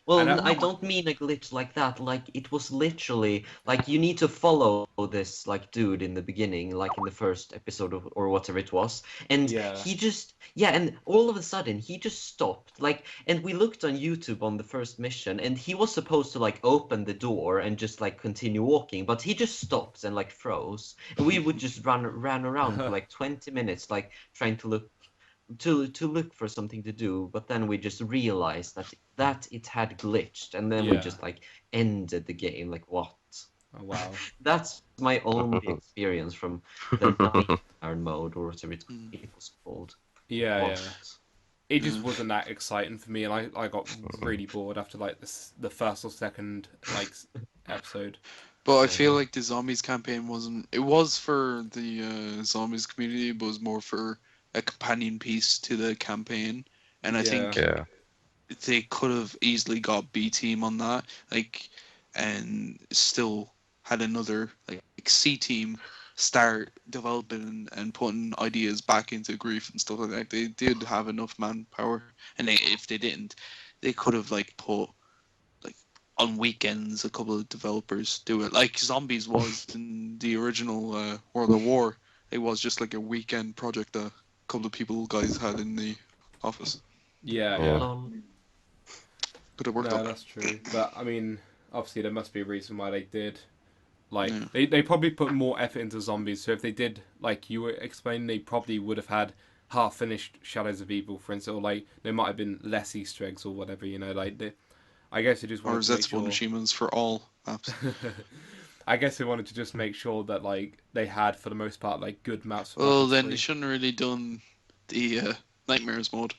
Well, And I don't mean a glitch like that. Like it was literally like you need to follow this like dude in the beginning, like in the first episode or whatever it was, and Yeah. he just and all of a sudden he just stopped. Like, and we looked on YouTube on the first mission, and he was supposed to like open the door and just like continue walking, but he just stopped and like froze, and we would just ran around for like 20 minutes, like trying to look for something to do, but then we just realized that it had glitched, and then we Yeah. just like ended the game. Like what? Oh wow. That's my only experience from the nightmare mode or whatever it was called. Yeah. It just Mm. wasn't that exciting for me, and I got really bored after like the first or second like episode. But I feel like the zombies campaign wasn't. It was for the zombies community, but it was more for a companion piece to the campaign. And I think yeah. they could have easily got B team on that, like, and still had another like C team start developing and putting ideas back into grief and stuff like that. They did have enough manpower, and if they didn't, they could have like put like on weekends a couple of developers do it, like Zombies was in the original World of War. It was just like a weekend project that a couple of guys had in the office. Yeah. Could have worked No, out. that's true. But I mean, obviously there must be a reason why they did. Like Yeah. they probably put more effort into zombies. So if they did, like you were explaining, they probably would have had half finished Shadows of Evil, for instance, or like there might have been less Easter eggs or whatever. Like I guess they just Or wanted to make Zetsubou No sure. Shimas for all maps. I guess they wanted to just make sure that like they had for the most part like good maps. For Black Well, Ops then 3. they shouldn't have really done the Nightmares mode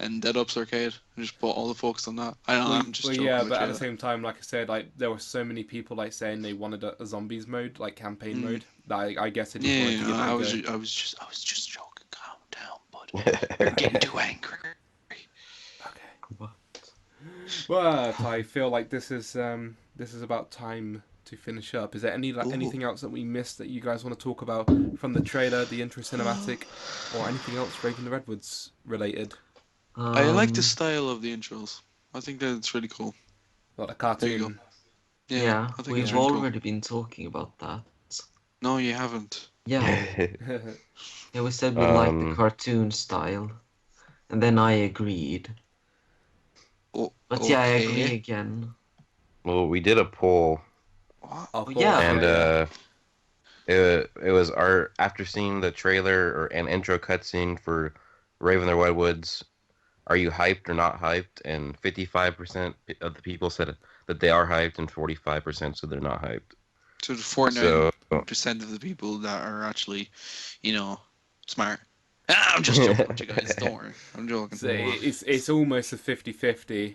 and Dead Ops Arcade and just put all the focus on that. I know, I'm just joking. yeah, like, but at the same time, like I said, like there were so many people like saying they wanted a zombies mode, like campaign mode. That I guess they just wanted to give it I a was go. I was just joking. Calm down, bud. You're getting too angry. Okay. But I feel like this is about time to finish up, is there anything else that we missed that you guys want to talk about from the trailer, the intro cinematic, or anything else Rave in the Redwoods related? I like the Um, style of the intros. I think that's really cool. Like a There you go. cartoon. yeah, I think it's we've really cool. already been talking about that. No, you haven't. Yeah, yeah, we said we liked the Um, cartoon style, and then I agreed. Oh, But yeah, I agree okay. again. well, we did a poll, What? Oh, yeah. and yeah. it was our after seeing the trailer or an intro cutscene for Rave in the Redwoods. Are you hyped or not hyped? And 55% of the people said that they are hyped, and 45% said they're not hyped. So the 49% So of the people that are actually, smart. I'm just joking with you guys. Don't worry. I'm joking. So it's almost a 50-50,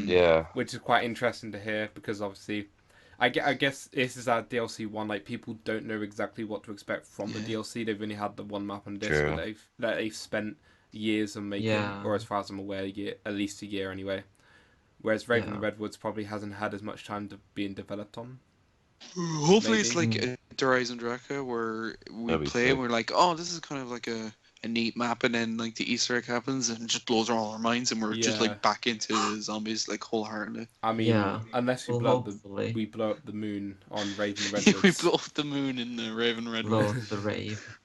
yeah, which is quite interesting to hear because obviously, I guess this is our DLC one. Like people don't know exactly what to expect from the Yeah. DLC. They've only had the one map on disc True. that they've spent years on making, Yeah. or as far as I'm aware, at least a year anyway. Whereas Rave in the Yeah. Redwoods probably hasn't had as much time to being developed on. Hopefully it's Maybe. like a Horizon Draka where we That'd be play sick. and we're like, oh, this is kind of like a neat map, and then like the Easter egg happens and it just blows all our minds, and we're just Yeah. like back into the zombies like wholeheartedly. I mean, Yeah. unless we Well, blow hopefully. we blow up the moon on Rave in the we Redwoods. blow up the moon in the Raven Red Blow One, up the rave.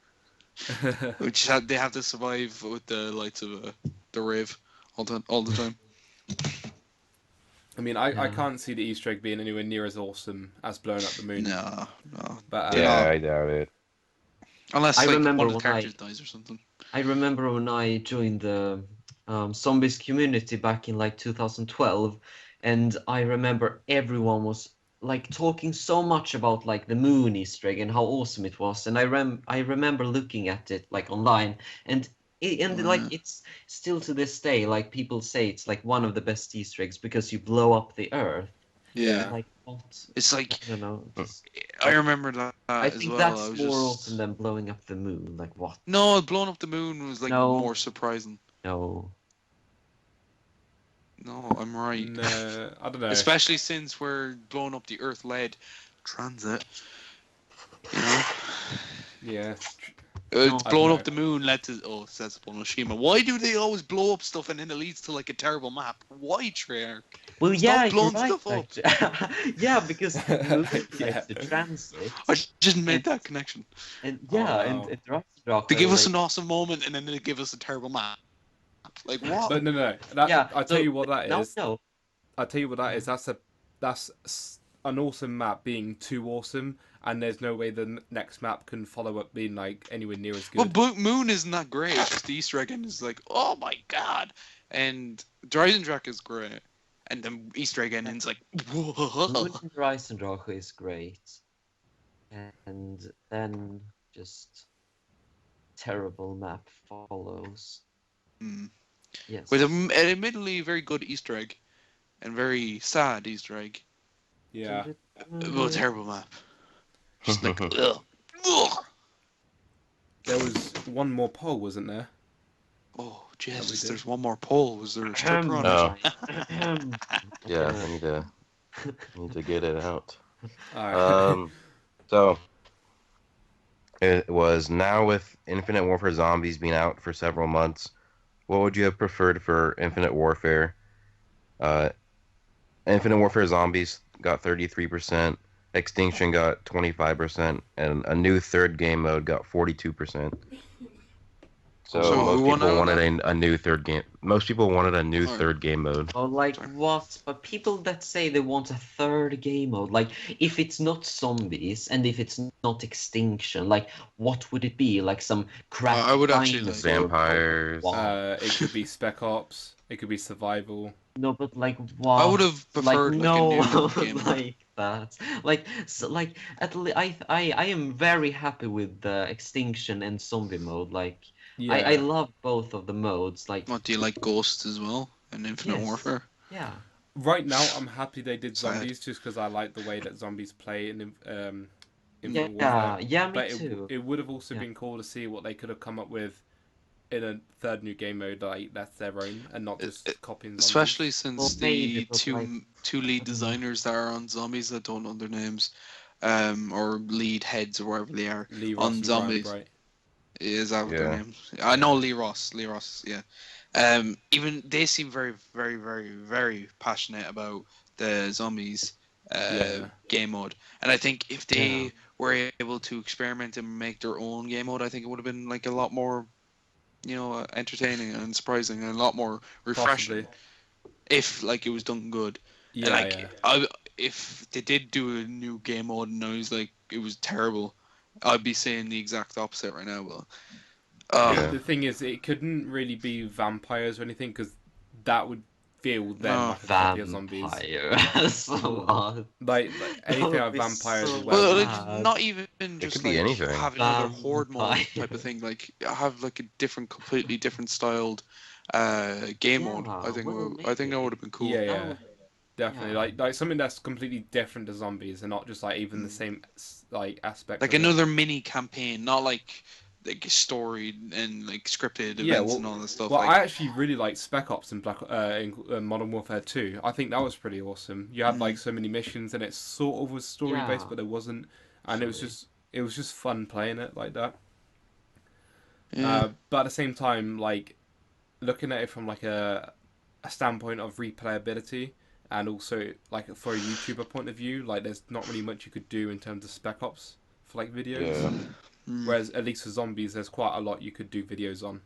which they have to survive with the lights of the rave all the time. I mean, I Yeah. can't see the Easter egg being anywhere near as awesome as blowing up the moon. No. But yeah, I doubt it. Unless I like remember one of the when characters dies or something. I remember when I joined the zombies community back in like 2012, and I remember everyone was like talking so much about like the moon Easter egg and how awesome it was, and I remember looking at it like online, and like Yeah. it's still to this day like people say it's like one of the best Easter eggs because you blow up the Earth. Yeah. Like what? It's like I don't know. Just, I remember that I as think well. that's I was more just awesome than blowing up the moon. Like what? no, blowing up the moon was like No. more surprising. No. No, I'm right. no, I don't know. Especially since we're blowing up the Earth-led transit. You know, Yeah. No, I blowing don't up the moon led to Zetsubou No Shima. Why do they always blow up stuff and then it leads to like a terrible map? Why, Treyarch? Well, Stop yeah, you're blowing right. stuff up. actually. Yeah, because the moon Yeah. likes to transit, I just made that connection. and Oh, yeah, wow. and Ragnarok. They give us an awesome moment and then they give us a terrible map. Like what? But no. Yeah, I'll tell you what that is. No, I'll tell you what that is. That's an awesome map being too awesome, and there's no way the next map can follow up being like anywhere near as Well, good. Moon isn't that great. The Easter egg is like, oh my god, and Horizon Draka is great, and the Easter egg ending's like, whoa. Moon and Ragnarok is great, and then just terrible map follows. Mm. Yes. With an admittedly very good Easter egg, and very sad Easter egg, Yeah. Mm. but a terrible map. Just like, ugh. Ugh. There was one more poll, wasn't there? Oh we Jesus! did. There's one more poll. Was there a stripper on it? Oh. Yeah, I need to get it out. All right. So it was now with Infinite Warfare Zombies being out for several months. What would you have preferred for Infinite Warfare? Infinite Warfare Zombies got 33%, Extinction got 25%, and a new third game mode got 42%. So So most who won people out of wanted a new third game. Most people wanted a new Alright. third game mode. Oh, like Sorry. what? But people that say they want a third game mode, like if it's not zombies and if it's not extinction, like what would it be? Like some crap I would actually like dinosaur Vampires. Wow. It could be Spec Ops. It could be Survival. No, but like what? I would have preferred like no, a new game. like that. Like so, like I am very happy with the extinction and zombie mode. Like Yeah. I love both of the modes. Like What do you like, Ghosts as well, and Infinite Yes. Warfare? yeah. Right now, I'm happy they did Sad. zombies just because I like the way that zombies play in Yeah, Infinite Warfare. yeah, me But too. it would have also Yeah. been cool to see what they could have come up with in a third new game mode like that's their own and not just copying zombies. Especially Well, since maybe, the but like, two lead designers that are on Zombies, I don't know their names, or lead heads or whatever they are Lee Ross on and Zombies. Brian Bright. Is that what their Yeah. names? I know Lee Ross. Lee Ross, yeah. Even they seem very, very, very, very passionate about the Zombies Yeah. game mode, and I think if they Yeah. were able to experiment and make their own game mode, I think it would have been like a lot more, entertaining and surprising and a lot more refreshing Possibly. if like it was done good. And Yeah, like yeah. if they did do a new game mode and I was like it was terrible, I'd be saying the exact opposite right now. But Yeah. The thing is, it couldn't really be vampires or anything because that would feel then No. like a copy of zombies. Vampire. So odd. Like anything That like would be vampires so or well, werewolves. like bad. not even just could be like anything. have another horde mode Vampire. type of thing. Like have like a different, completely different styled game mode. Yeah, I think well, I think that maybe. would have been cool. Yeah, That yeah, would- definitely. yeah. Like something that's completely different to zombies and not just like even the same like aspect. Like of it. another mini campaign, not like a story and like scripted Yeah, events well- and all that stuff. Well, like I actually really liked Spec Ops in Modern Warfare 2. I think that was pretty awesome. You had like so many missions, and it sort of was story based, Yeah. but there wasn't, and it was just fun playing it like that. yeah. But at the same time, like looking at it from like a standpoint of replayability, and also like for a YouTuber point of view, like there's not really much you could do in terms of Spec Ops for like videos. Yeah. Whereas at least for zombies, there's quite a lot you could do videos on.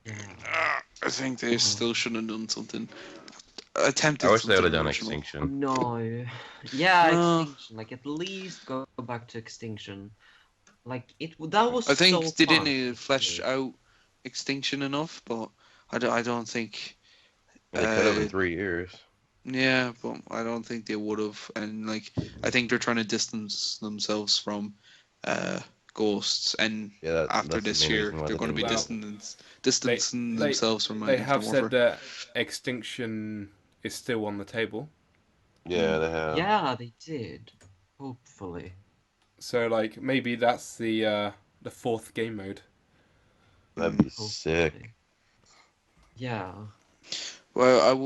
Yeah. I think they still should have done something. Attempted. I wish they would have something done original. Extinction. No. Yeah, No. Extinction. Like at least go back to Extinction. Like that was I think so they fun. didn't flesh out Extinction enough, but I don't think. They could have in 3 years. Yeah, but I don't think they would have. And like, I think they're trying to distance themselves from Ghosts, and Yeah, after that's the this main year, reason why they're they going to be did that. distancing They- themselves from They Infinite have Warfare. said that Extinction is still on the table. Yeah, they have. Yeah, they did. Hopefully. So like maybe that's the fourth game mode. That'd be sick. Hopefully. Yeah. Well,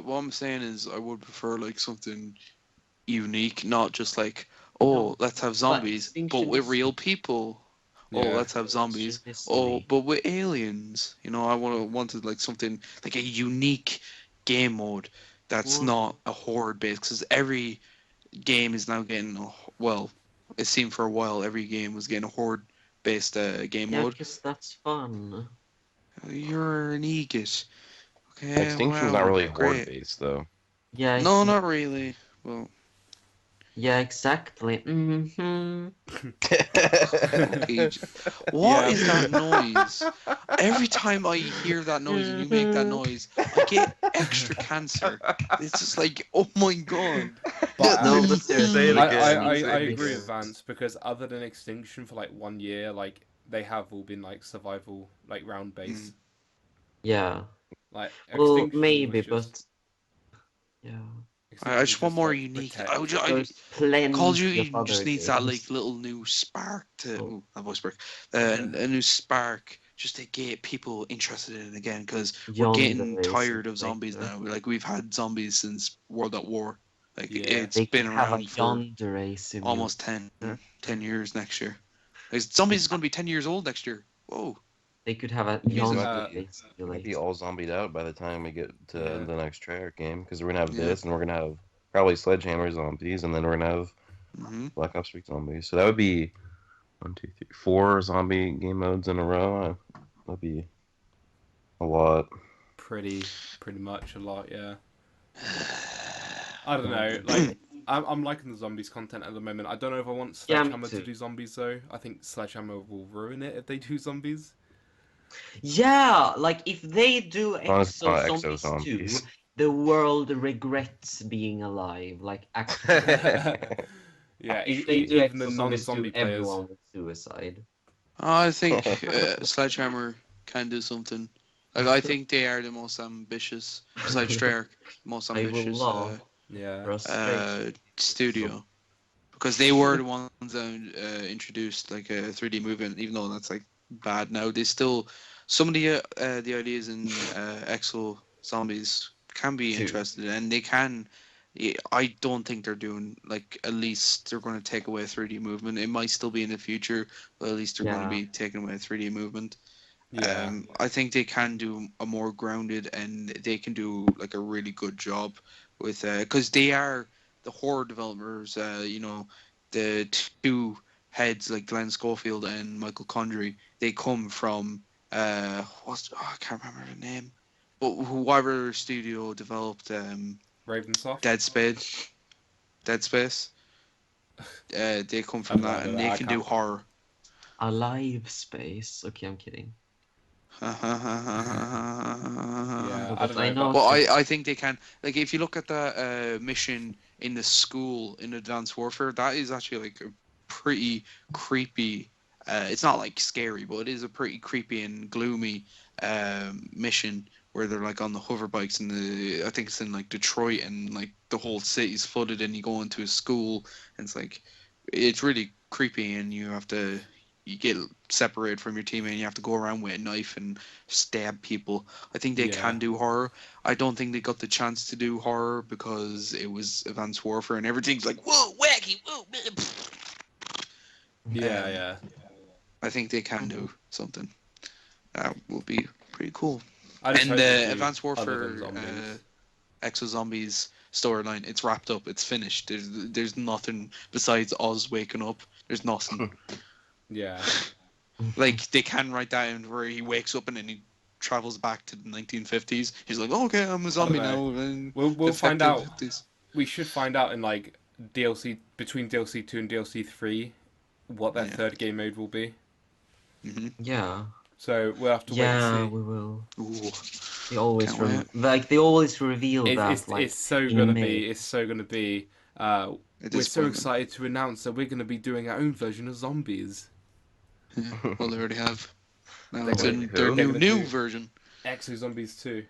what I'm saying is I would prefer like something unique, not just like, oh, No, let's have zombies, but Extinction with is- real people. Oh, Yeah. let's have zombies. It's Oh, history. but with aliens. I wanted like something like a unique game mode that's Well- not a horde based, because every game is now getting it seemed for a while every game was getting a horde based game Yeah, mode. because that's fun. You're an egot. Okay, Extinction's wow, not really great. horde based though. Yeah. No, it's- not really. Well, Yeah, exactly. Mm-hmm. okay. What Yeah. is that noise? Every time I hear that noise and you make that noise, I get extra cancer. It's just like, oh my god. But, No, um, but seriously, Say it I, again. I, I, Say I it agree again. with Vance because other than Extinction for like 1 year, like they have all been like survival, like round based. Yeah. Like Well, Extinction maybe, was just, but yeah. I just want Extinction more like, unique. protect- There's plenty Call of Duty of other just needs that games. like little new spark to Oh. that voice spark, a new spark just to get people interested in it again, because we're Yonder getting is tired of like zombies the- now. Like we've had zombies since World at War. Like Yeah. it's They been could have a around for Yandere simulator. almost 10 years next year. Like, zombies is going to be 10 years old next year. Whoa. They could have a These might Yandere Might be simulator. all zombied out by the time we get to Yeah. the next Treyarch game, because we're gonna have Yeah. this, and we're gonna have probably Sledgehammer zombies, and then we're gonna have hmm Black Ops 3 zombies. So that would be 1, 2, 3, 4 zombie game modes in a row. That'd be a lot. pretty much a lot, yeah. I don't know, like I'm liking the zombies content at the moment. I don't know if I want Yeah, me Sledgehammer to too. do zombies though. I think Sledgehammer will ruin it if they do zombies. Yeah, like if they do long as it's not Exo Exo Zombies 2, Zombies. the world regrets being alive. Like actually, Yeah, if they do even the Exo Zombies 2, non-zombie players. everyone will suicide. I think Sledgehammer can do something. Like, I think they are the most ambitious, besides Treyarch, most I will ambitious love Yeah. frustrate. studio. Because they were the ones that introduced like a 3D movement, even though that's like bad now. They still some of the ideas in Exo Zombies can be interested, and they can. I don't think they're doing like at least they're going to take away 3D movement. It might still be in the future, but at least they're going to be taking away 3D movement. Yeah. I think they can do a more grounded, and they can do like a really good job with because they are the horror developers. You know, the two heads like Glenn Schofield and Michael Condrey. They come from I can't remember the name, but whoever studio developed Ravensoft. Dead Space. They come from that, and they can do horror. Alive Space. Okay, I'm kidding. Yeah, I But don't I know. know. Well, I think they can. Like, if you look at that mission in the school in Advanced Warfare, that is actually like a pretty creepy. It's not like scary, but it is a pretty creepy and gloomy mission where they're like on the hover bikes, and I think it's in like Detroit, and like the whole city's flooded, and you go into a school, and it's like it's really creepy, and you get separated from your teammate, and you have to go around with a knife and stab people. I think they can do horror. I don't think they got the chance to do horror because it was Advanced Warfare, and everything's like whoa, wacky, whoa. Yeah. I think they can do something. That will be pretty cool. And the Advanced Warfare Exo Zombies storyline, it's wrapped up. It's finished. There's nothing besides Oz waking up. There's nothing. Yeah. Like, they can write that in where he wakes up and then he travels back to the 1950s. He's like, oh, okay, I'm a zombie now. And we'll find out. 50s. We should find out in like DLC between DLC 2 and DLC 3 what that third game mode will be. Mm-hmm. Yeah. So we'll have to wait and see. Yeah, we will. Ooh. They always they always reveal that. It's so gonna be. It's so gonna be. We're so excited to announce that we're gonna be doing our own version of zombies. Yeah, well, they already have. Now They're it's gonna- in their they're gonna new do- version. Exo Zombies 2.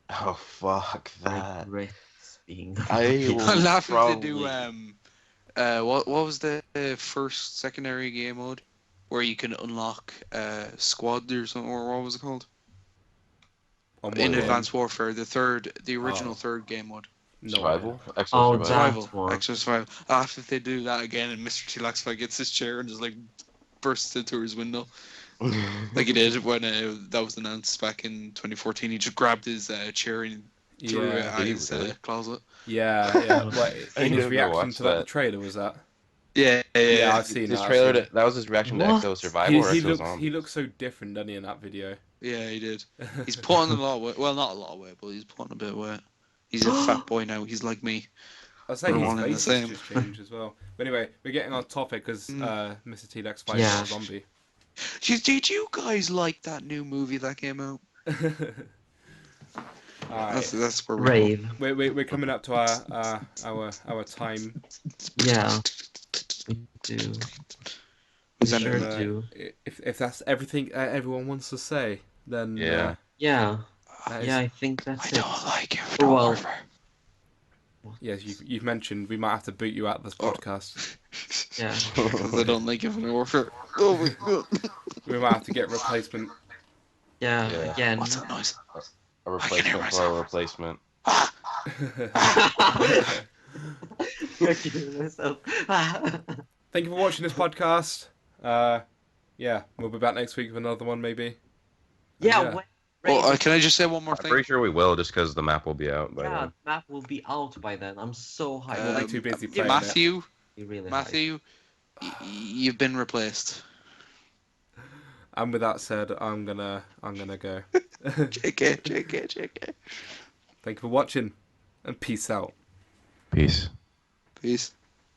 Oh fuck that! Regrets being. I will I'll laugh if they do. probably- What was the first secondary game mode where you can unlock squad or something, or what was it called? In Advanced Warfare, the original third game mode. Survival? Exo Oh, Survival. that one. Extra Survival. After they do that again, and Mr. T-Laxify gets his chair and just like bursts into his window, like he did when that was announced back in 2014. He just grabbed his chair and threw it at his closet. Yeah. What, in his reaction to the trailer was that? Yeah, I've seen His that. trailer. That was his reaction to Exo Survival or Exo Zombie. He looks so different, doesn't he, in that video? Yeah, he did. He's put on a lot of weight. Well, not a lot of weight, but he's put on a bit of weight. He's a fat boy now. He's like me. I'll say We're his one and the face same. has just changed as well. But anyway, we're getting on topic because Mr. T-Lex fights Yeah. a zombie. Did you guys like that new movie that came out? Alright. That's where Rave. We're coming up to our time. Yeah. We do. Was that Sure And, do. If that's everything everyone wants to say, then Yeah. Yeah. that is- Yeah, I think that's I it. don't like it. Oh, well. yes, you've mentioned we might have to boot you out of this podcast. Yeah. Because I don't like Infinite Warfare. Oh my god. We might have to get a replacement. Yeah, Yeah. again. What's that noise? A replacement for a replacement. Thank you for watching this podcast. Yeah, we'll be back next week with another one, maybe. Yeah, Well, can I just say one more I'm thing? pretty sure we will, just because the map will be out by yeah, then. the map will be out by then. I'm so hyped. We'll be too busy playing Matthew, Be really hyped. Matthew, you've been replaced. And with that said, I'm gonna go. JK. Thank you for watching, and peace out. Peace. Peace.